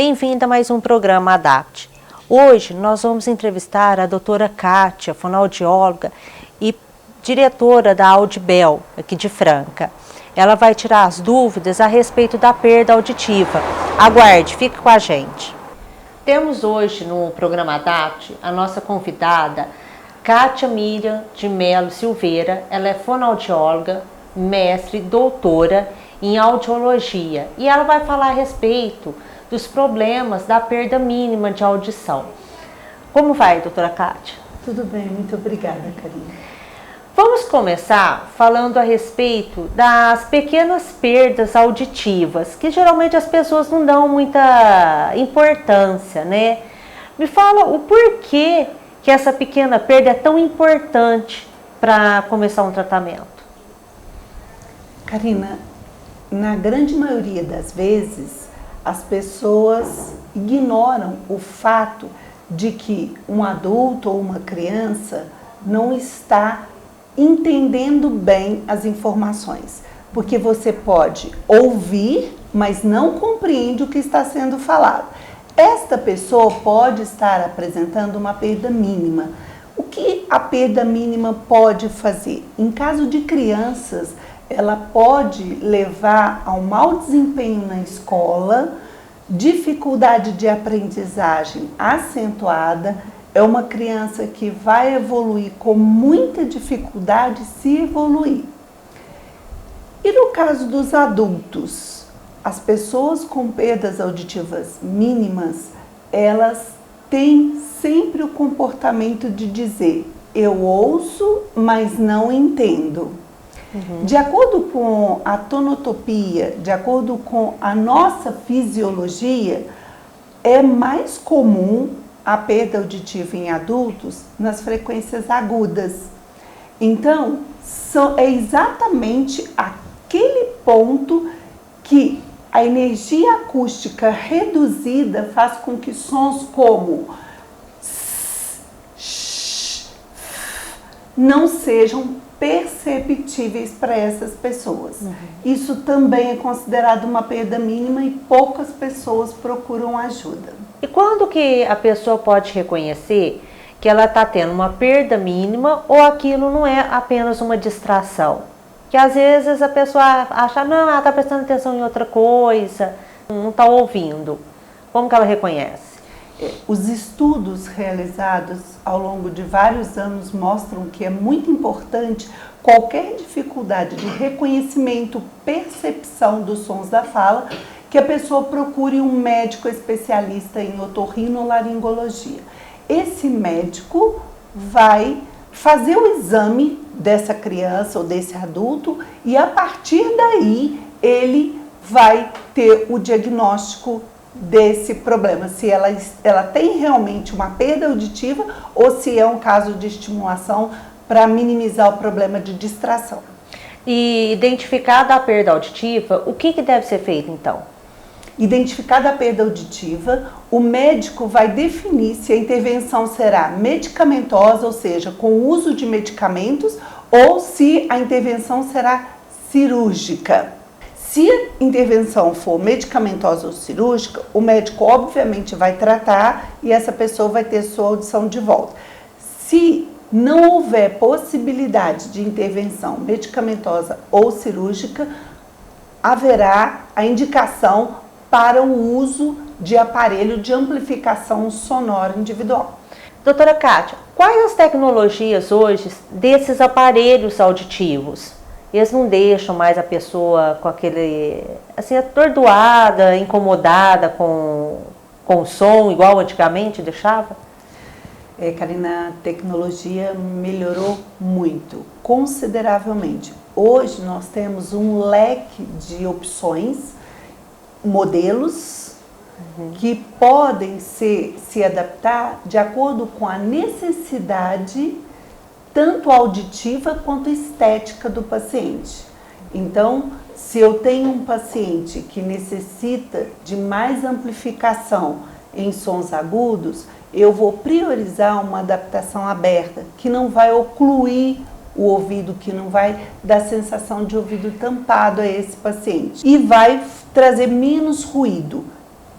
Bem-vinda a mais um programa ADAPT. Hoje nós vamos entrevistar a doutora Kátia, fonoaudióloga e diretora da Audibel, aqui de Franca. Ela vai tirar as dúvidas a respeito da perda auditiva. Aguarde, fique com a gente. Temos hoje no programa ADAPT a nossa convidada, Kátia Miriam de Melo Silveira. Ela é fonoaudióloga, mestre, doutora em audiologia. E ela vai falar a respeito dos problemas da perda mínima de audição. Como vai, doutora Kátia? Tudo bem, muito obrigada, Karina. Vamos começar falando a respeito das pequenas perdas auditivas, que geralmente as pessoas não dão muita importância, né? Me fala o porquê que essa pequena perda é tão importante para começar um tratamento. Karina, na grande maioria das vezes, as pessoas ignoram o fato de que um adulto ou uma criança não está entendendo bem as informações, porque você pode ouvir, mas não compreende o que está sendo falado. Esta pessoa pode estar apresentando uma perda mínima. O que a perda mínima pode fazer? Em caso de crianças, ela pode levar ao mau desempenho na escola, dificuldade de aprendizagem acentuada. É uma criança que vai evoluir com muita dificuldade se evoluir. E no caso dos adultos, as pessoas com perdas auditivas mínimas, elas têm sempre o comportamento de dizer: eu ouço, mas não entendo. De acordo com a tonotopia, de acordo com a nossa fisiologia, é mais comum a perda auditiva em adultos nas frequências agudas. Então, é exatamente aquele ponto que a energia acústica reduzida faz com que sons como não sejam perceptíveis para essas pessoas. Isso também é considerado uma perda mínima e poucas pessoas procuram ajuda. E quando que a pessoa pode reconhecer que ela está tendo uma perda mínima ou aquilo não é apenas uma distração? Que às vezes a pessoa acha, não, ela está prestando atenção em outra coisa, não está ouvindo. Como que ela reconhece? Os estudos realizados ao longo de vários anos mostram que é muito importante qualquer dificuldade de reconhecimento, percepção dos sons da fala, que a pessoa procure um médico especialista em otorrinolaringologia. Esse médico vai fazer o exame dessa criança ou desse adulto e a partir daí ele vai ter o diagnóstico desse problema, se ela tem realmente uma perda auditiva ou se é um caso de estimulação para minimizar o problema de distração. E identificada a perda auditiva, o que deve ser feito então? Identificada a perda auditiva, o médico vai definir se a intervenção será medicamentosa, ou seja, com o uso de medicamentos, ou se a intervenção será cirúrgica. Se a intervenção for medicamentosa ou cirúrgica, o médico obviamente vai tratar e essa pessoa vai ter sua audição de volta. Se não houver possibilidade de intervenção medicamentosa ou cirúrgica, haverá a indicação para o uso de aparelho de amplificação sonora individual. Doutora Kátia, quais as tecnologias hoje desses aparelhos auditivos? Eles não deixam mais a pessoa com aquele, assim, atordoada, incomodada com o som, igual antigamente deixava? Karina, a tecnologia melhorou muito, consideravelmente. Hoje nós temos um leque de opções, modelos, que podem se adaptar de acordo com a necessidade tanto auditiva quanto estética do paciente. Então, se eu tenho um paciente que necessita de mais amplificação em sons agudos, eu vou priorizar uma adaptação aberta, que não vai ocluir o ouvido, que não vai dar sensação de ouvido tampado a esse paciente. E vai trazer menos ruído.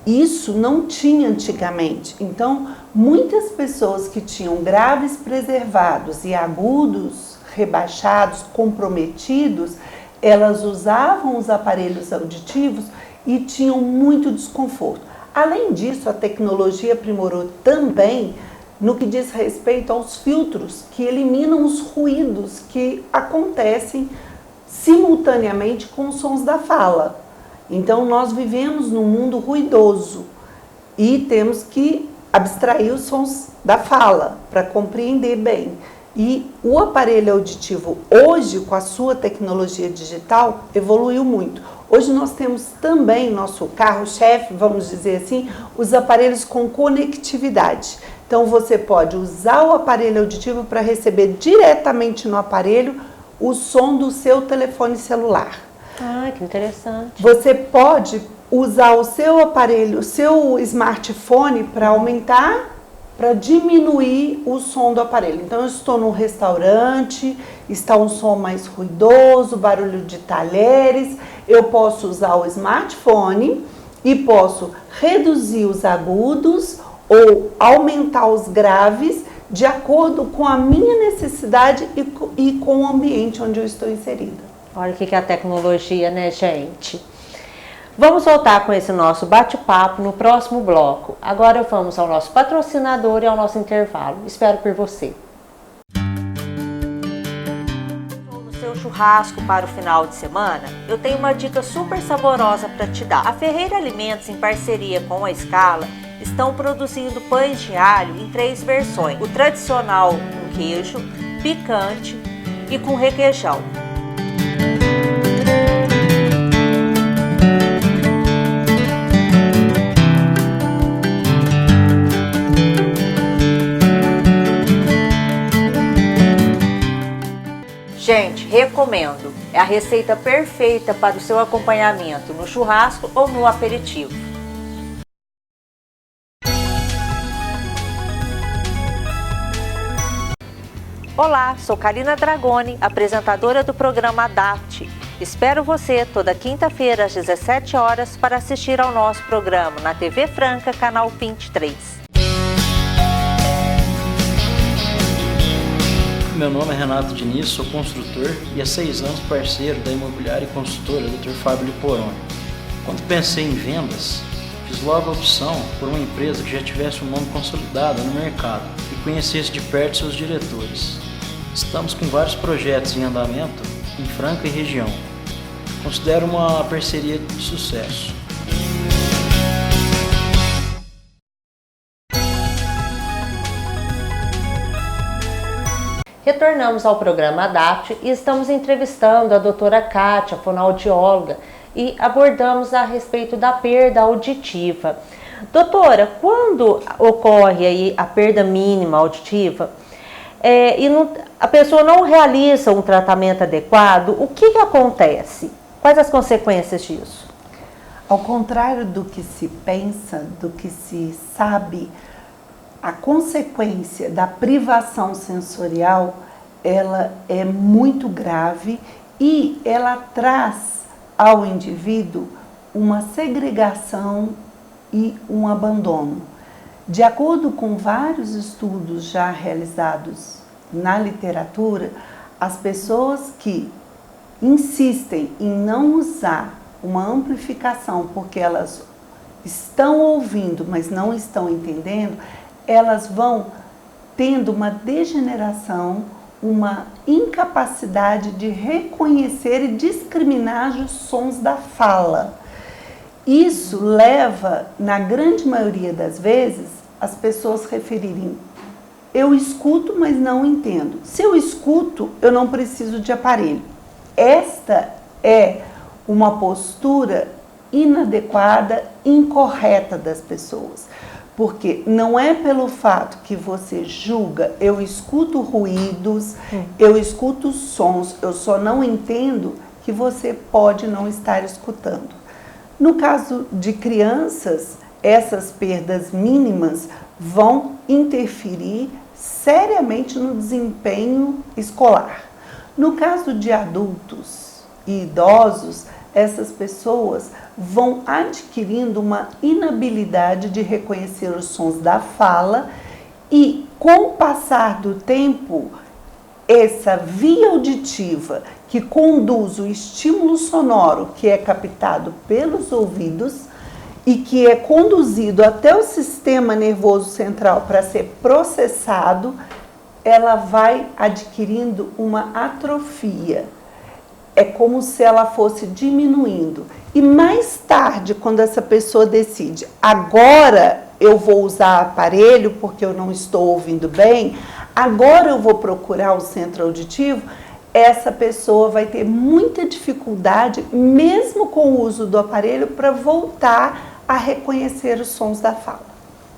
Isso não tinha antigamente. Então, muitas pessoas que tinham graves preservados e agudos rebaixados, comprometidos, elas usavam os aparelhos auditivos e tinham muito desconforto. Além disso, a tecnologia aprimorou também no que diz respeito aos filtros que eliminam os ruídos que acontecem simultaneamente com os sons da fala. Então, nós vivemos num mundo ruidoso e temos que abstrair os sons da fala para compreender bem. E o aparelho auditivo hoje, com a sua tecnologia digital, evoluiu muito. Hoje nós temos também nosso carro-chefe, vamos dizer assim, os aparelhos com conectividade. Então você pode usar o aparelho auditivo para receber diretamente no aparelho o som do seu telefone celular. Ah, que interessante. Você pode usar o seu aparelho, o seu smartphone para aumentar, para diminuir o som do aparelho. Então eu estou num restaurante, está um som mais ruidoso, barulho de talheres, eu posso usar o smartphone e posso reduzir os agudos ou aumentar os graves de acordo com a minha necessidade e com o ambiente onde eu estou inserida. Olha o que é a tecnologia, né, gente? Vamos voltar com esse nosso bate-papo no próximo bloco. Agora vamos ao nosso patrocinador e ao nosso intervalo. Espero por você. No seu churrasco para o final de semana, eu tenho uma dica super saborosa para te dar. A Ferreira Alimentos, em parceria com a Scala, estão produzindo pães de alho em 3 versões. O tradicional com queijo, picante e com requeijão. Gente, recomendo. É a receita perfeita para o seu acompanhamento no churrasco ou no aperitivo. Olá, sou Karina Dragoni, apresentadora do programa Adapt. Espero você toda quinta-feira às 17 horas para assistir ao nosso programa na TV Franca, canal 23. Meu nome é Renato Diniz, sou construtor e há 6 anos parceiro da imobiliária e consultora Dr. Fábio Liporoni. Quando pensei em vendas, fiz logo a opção por uma empresa que já tivesse um nome consolidado no mercado e conhecesse de perto seus diretores. Estamos com vários projetos em andamento em Franca e região. Considero uma parceria de sucesso. Retornamos ao programa Adapt e estamos entrevistando a doutora Kátia, fonoaudióloga, e abordamos a respeito da perda auditiva. Doutora, quando ocorre aí a perda mínima auditiva a pessoa não realiza um tratamento adequado, o que acontece? Quais as consequências disso? Ao contrário do que se pensa, do que se sabe, a consequência da privação sensorial, ela é muito grave e ela traz ao indivíduo uma segregação e um abandono. De acordo com vários estudos já realizados na literatura, as pessoas que insistem em não usar uma amplificação porque elas estão ouvindo, mas não estão entendendo, elas vão tendo uma degeneração, uma incapacidade de reconhecer e discriminar os sons da fala. Isso leva, na grande maioria das vezes, as pessoas referirem: eu escuto, mas não entendo. Se eu escuto, eu não preciso de aparelho. Esta é uma postura inadequada, incorreta das pessoas. Porque não é pelo fato que você julga, eu escuto ruídos, eu escuto sons, eu só não entendo, que você pode não estar escutando. No caso de crianças, essas perdas mínimas vão interferir seriamente no desempenho escolar. No caso de adultos e idosos, essas pessoas vão adquirindo uma inabilidade de reconhecer os sons da fala e, com o passar do tempo, essa via auditiva que conduz o estímulo sonoro que é captado pelos ouvidos e que é conduzido até o sistema nervoso central para ser processado, ela vai adquirindo uma atrofia. É como se ela fosse diminuindo. E mais tarde, quando essa pessoa decide, agora eu vou usar aparelho porque eu não estou ouvindo bem, agora eu vou procurar o centro auditivo, essa pessoa vai ter muita dificuldade, mesmo com o uso do aparelho, para voltar a reconhecer os sons da fala.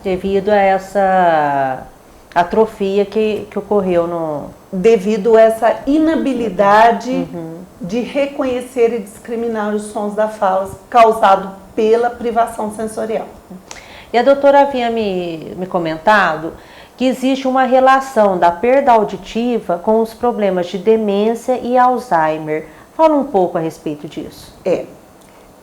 Devido a essa atrofia que ocorreu no... Devido a essa inabilidade de reconhecer e discriminar os sons da fala causado pela privação sensorial. E a doutora havia me comentado que existe uma relação da perda auditiva com os problemas de demência e Alzheimer. Fala um pouco a respeito disso.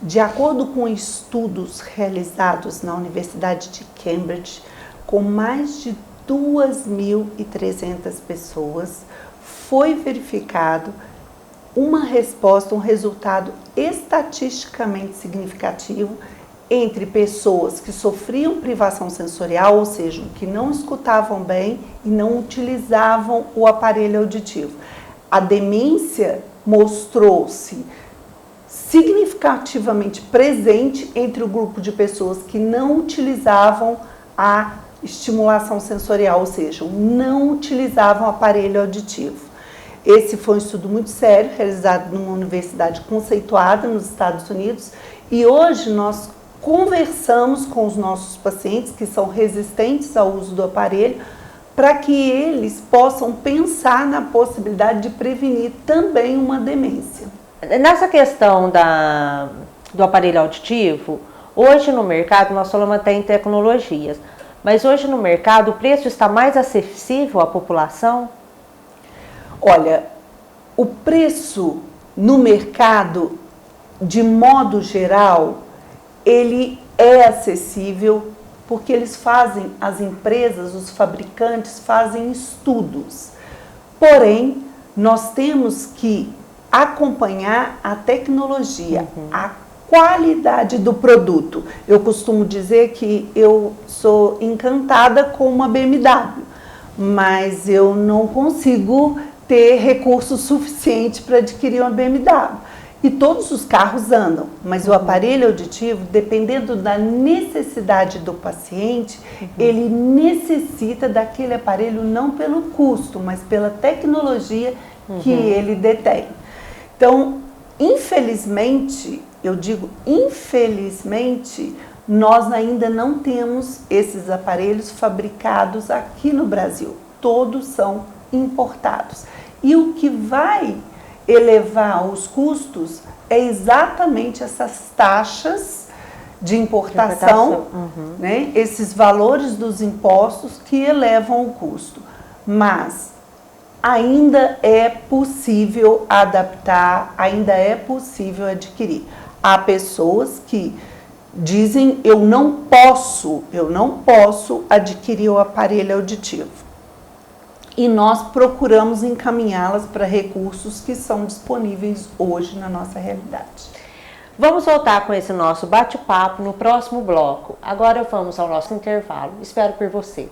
De acordo com estudos realizados na Universidade de Cambridge, com mais de 2.300 pessoas, foi verificado uma resposta, um resultado estatisticamente significativo entre pessoas que sofriam privação sensorial, ou seja, que não escutavam bem e não utilizavam o aparelho auditivo. A demência mostrou-se significativamente presente entre o grupo de pessoas que não utilizavam a estimulação sensorial, ou seja, não utilizavam o aparelho auditivo. Esse foi um estudo muito sério, realizado numa universidade conceituada nos Estados Unidos, e hoje nós conversamos com os nossos pacientes que são resistentes ao uso do aparelho, para que eles possam pensar na possibilidade de prevenir também uma demência. Nessa questão do aparelho auditivo, hoje no mercado, nós falamos até em tecnologias, mas hoje no mercado o preço está mais acessível à população? Olha, o preço no mercado, de modo geral, ele é acessível porque eles fazem, as empresas, os fabricantes fazem estudos. Porém, nós temos que acompanhar a tecnologia, a qualidade do produto. Eu costumo dizer que eu sou encantada com uma BMW, mas eu não consigo ter recurso suficiente para adquirir uma BMW. E todos os carros andam, mas o aparelho auditivo, dependendo da necessidade do paciente, ele necessita daquele aparelho não pelo custo, mas pela tecnologia que ele detém. Então, infelizmente, eu digo infelizmente, nós ainda não temos esses aparelhos fabricados aqui no Brasil. Todos são importados. E o que vai elevar os custos é exatamente essas taxas de importação, né? Esses valores dos impostos que elevam o custo. Mas ainda é possível adaptar, ainda é possível adquirir. Há pessoas que dizem eu não posso adquirir o aparelho auditivo. E nós procuramos encaminhá-las para recursos que são disponíveis hoje na nossa realidade. Vamos voltar com esse nosso bate-papo no próximo bloco. Agora vamos ao nosso intervalo. Espero por você.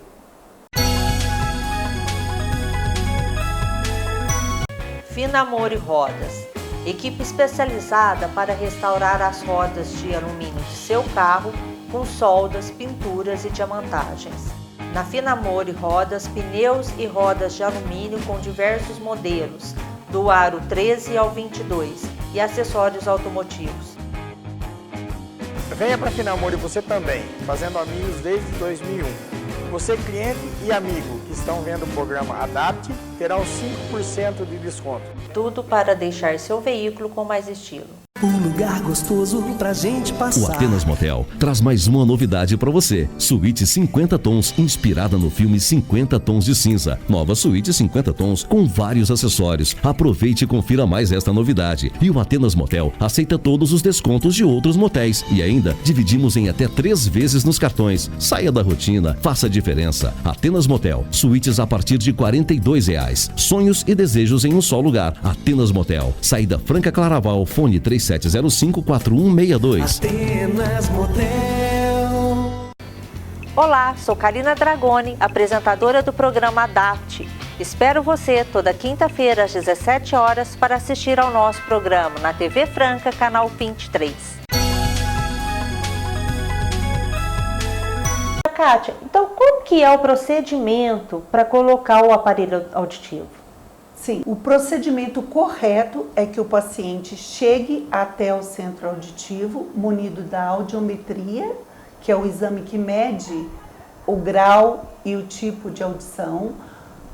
Finamore Rodas, equipe especializada para restaurar as rodas de alumínio de seu carro com soldas, pinturas e diamantagens. Na Finamore Rodas, pneus e rodas de alumínio com diversos modelos, do aro 13 ao 22 e acessórios automotivos. Venha para a Finamore você também, fazendo amigos desde 2001. Você, cliente e amigo que estão vendo o programa Adapte, terá os 5% de desconto. Tudo para deixar seu veículo com mais estilo. Um lugar gostoso pra gente passar. O Atenas Motel traz mais uma novidade pra você. Suíte 50 tons, inspirada no filme 50 Tons de Cinza. Nova suíte 50 tons com vários acessórios. Aproveite e confira mais esta novidade. E o Atenas Motel aceita todos os descontos de outros motéis. E ainda dividimos em até 3 vezes nos cartões. Saia da rotina, faça a diferença. Atenas Motel, suítes a partir de R$ 42. Sonhos e desejos em um só lugar. Atenas Motel, saída Franca Claraval, fone 3705-4162. Atenas Motel. Olá, sou Karina Dragoni, apresentadora do programa Adapt. Espero você toda quinta-feira às 17 horas para assistir ao nosso programa na TV Franca, canal 23. Kátia, então como que é o procedimento para colocar o aparelho auditivo? Sim, o procedimento correto é que o paciente chegue até o centro auditivo munido da audiometria, que é o exame que mede o grau e o tipo de audição,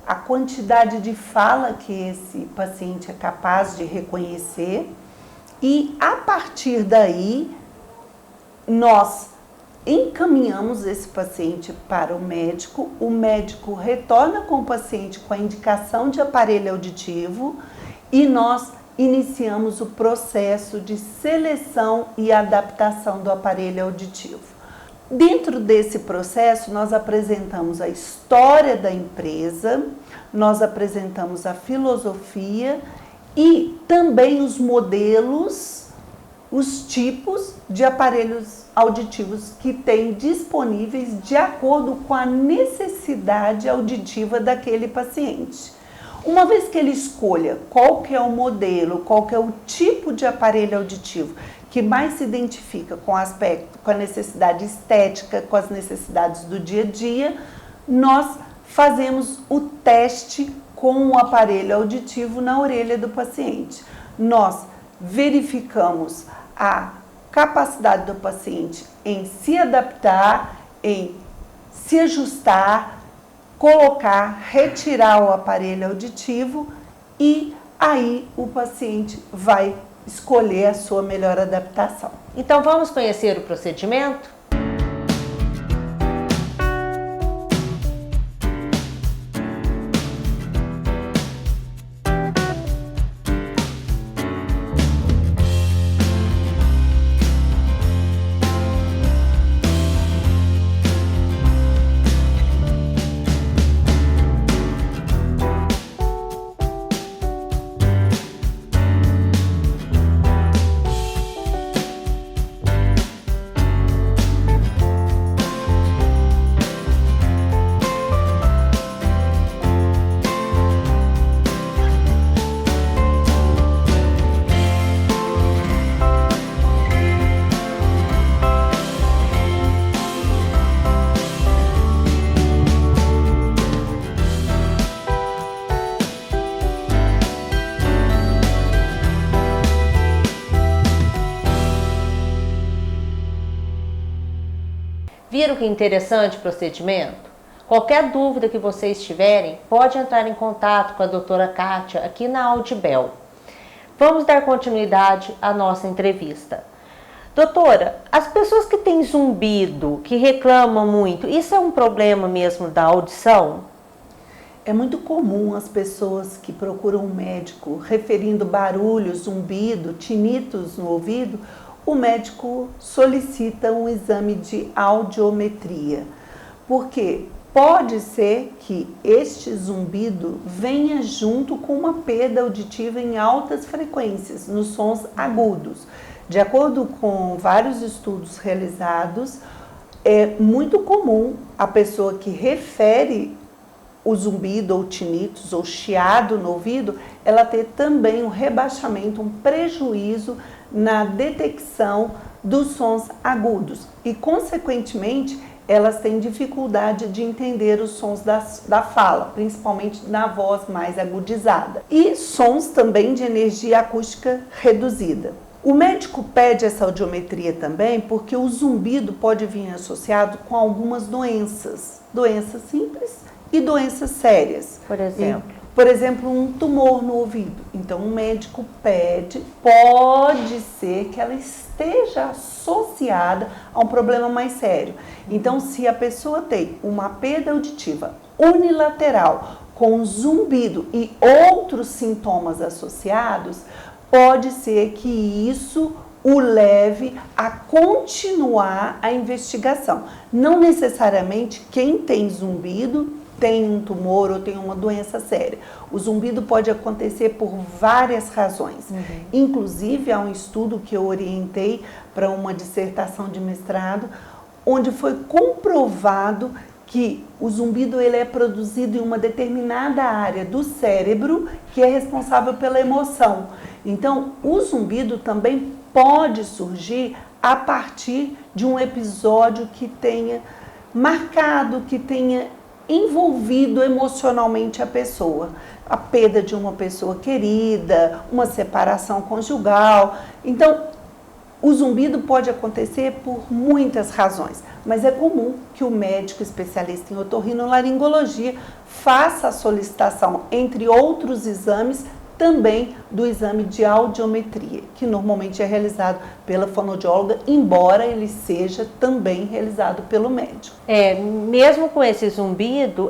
a quantidade de fala que esse paciente é capaz de reconhecer, e a partir daí nós encaminhamos esse paciente para o médico retorna com o paciente com a indicação de aparelho auditivo e nós iniciamos o processo de seleção e adaptação do aparelho auditivo. Dentro desse processo, nós apresentamos a história da empresa, nós apresentamos a filosofia e também os modelos, os tipos de aparelhos auditivos que tem disponíveis de acordo com a necessidade auditiva daquele paciente. Uma vez que ele escolha qual que é o modelo, qual que é o tipo de aparelho auditivo que mais se identifica com o aspecto, com a necessidade estética, com as necessidades do dia a dia, nós fazemos o teste com o aparelho auditivo na orelha do paciente. Nós verificamos a capacidade do paciente em se adaptar, em se ajustar, colocar, retirar o aparelho auditivo e aí o paciente vai escolher a sua melhor adaptação. Então vamos conhecer o procedimento? Viram que interessante o procedimento? Qualquer dúvida que vocês tiverem, pode entrar em contato com a doutora Kátia aqui na Audibel. Vamos dar continuidade à nossa entrevista. Doutora, as pessoas que têm zumbido, que reclamam muito, isso é um problema mesmo da audição? É muito comum as pessoas que procuram um médico referindo barulho, zumbido, tinitos no ouvido, o médico solicita um exame de audiometria, porque pode ser que este zumbido venha junto com uma perda auditiva em altas frequências, nos sons agudos. De acordo com vários estudos realizados, é muito comum a pessoa que refere o zumbido ou tinnitus ou chiado no ouvido, ela ter também um rebaixamento, um prejuízo na detecção dos sons agudos e, consequentemente, elas têm dificuldade de entender os sons da fala, principalmente na voz mais agudizada. E sons também de energia acústica reduzida. O médico pede essa audiometria também porque o zumbido pode vir associado com algumas doenças simples e doenças sérias. Por exemplo? por exemplo, um tumor no ouvido. Então, o médico pede, pode ser que ela esteja associada a um problema mais sério. Então, se a pessoa tem uma perda auditiva unilateral com zumbido e outros sintomas associados, pode ser que isso o leve a continuar a investigação. Não necessariamente quem tem zumbido tem um tumor ou tem uma doença séria. O zumbido pode acontecer por várias razões. Inclusive, há um estudo que eu orientei para uma dissertação de mestrado, onde foi comprovado que o zumbido ele é produzido em uma determinada área do cérebro que é responsável pela emoção. Então, o zumbido também pode surgir a partir de um episódio que tenha marcado, que tenha envolvido emocionalmente a pessoa. A perda de uma pessoa querida, uma separação conjugal. Então, o zumbido pode acontecer por muitas razões, mas é comum que o médico especialista em otorrinolaringologia faça a solicitação, entre outros exames, também do exame de audiometria, que normalmente é realizado pela fonoaudióloga, embora ele seja também realizado pelo médico. Mesmo com esse zumbido,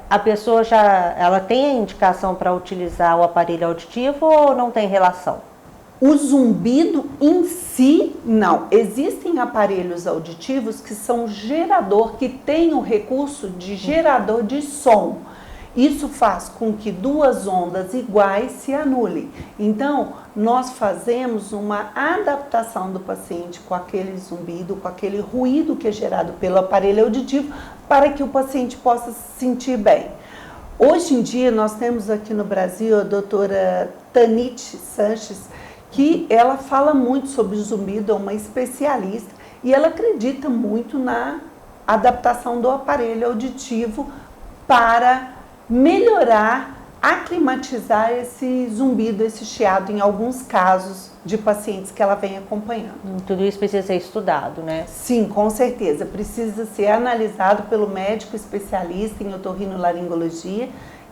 a pessoa ela tem a indicação para utilizar o aparelho auditivo ou não tem relação? O zumbido em si, não. Existem aparelhos auditivos que são gerador, que têm o recurso de gerador de som. Isso faz com que duas ondas iguais se anulem. Então, nós fazemos uma adaptação do paciente com aquele zumbido, com aquele ruído que é gerado pelo aparelho auditivo, para que o paciente possa se sentir bem. Hoje em dia, nós temos aqui no Brasil a doutora Tanit Sanches, que ela fala muito sobre o zumbido, é uma especialista, e ela acredita muito na adaptação do aparelho auditivo para melhorar, aclimatizar esse zumbido, esse chiado, em alguns casos de pacientes que ela vem acompanhando. Tudo isso precisa ser estudado, né? Sim, com certeza. Precisa ser analisado pelo médico especialista em otorrinolaringologia,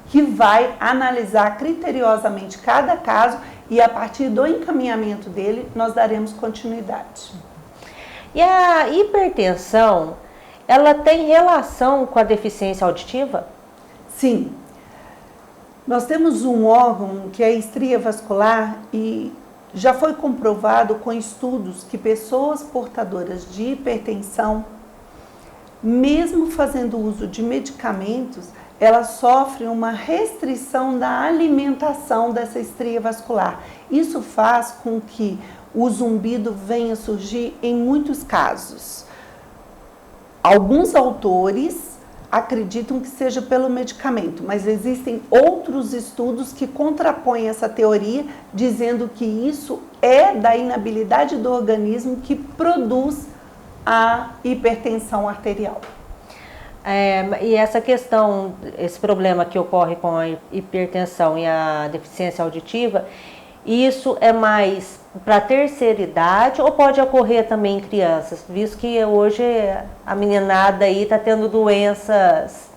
que vai analisar criteriosamente cada caso e, a partir do encaminhamento dele, nós daremos continuidade. E a hipertensão, ela tem relação com a deficiência auditiva? Sim. Nós temos um órgão que é a estria vascular e já foi comprovado com estudos que pessoas portadoras de hipertensão, mesmo fazendo uso de medicamentos, elas sofrem uma restrição da alimentação dessa estria vascular. Isso faz com que o zumbido venha a surgir em muitos casos. Alguns autores acreditam que seja pelo medicamento, mas existem outros estudos que contrapõem essa teoria, dizendo que isso é da inabilidade do organismo que produz a hipertensão arterial. E essa questão, esse problema que ocorre com a hipertensão e a deficiência auditiva, isso é mais para a terceira idade ou pode ocorrer também em crianças? Visto que hoje a meninada aí está tendo doenças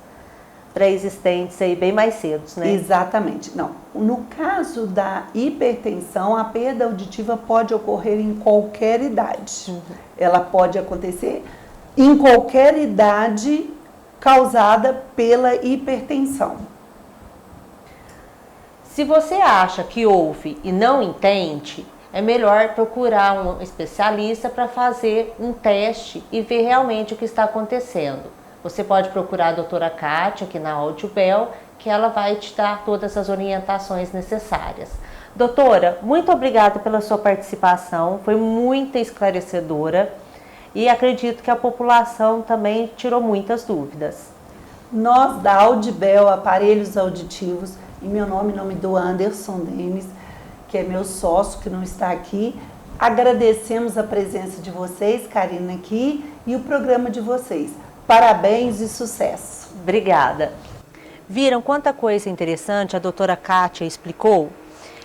pré-existentes aí bem mais cedo, né? Exatamente. Não. No caso da hipertensão, a perda auditiva pode ocorrer em qualquer idade. Ela pode acontecer em qualquer idade causada pela hipertensão. Se você acha que ouve e não entende, é melhor procurar um especialista para fazer um teste e ver realmente o que está acontecendo. Você pode procurar a doutora Kátia aqui na AudioBel, que ela vai te dar todas as orientações necessárias. Doutora, muito obrigada pela sua participação, foi muito esclarecedora e acredito que a população também tirou muitas dúvidas. Nós da AudioBel, Aparelhos Auditivos, em meu nome, em nome do Anderson Denis, que é meu sócio, que não está aqui, agradecemos a presença de vocês, Karina, aqui, e o programa de vocês. Parabéns e sucesso. Obrigada. Viram quanta coisa interessante a doutora Kátia explicou?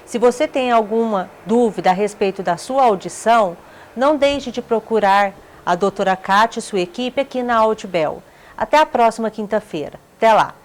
Se você tem alguma dúvida a respeito da sua audição, não deixe de procurar a doutora Kátia e sua equipe aqui na AudioBel. Até a próxima quinta-feira. Até lá!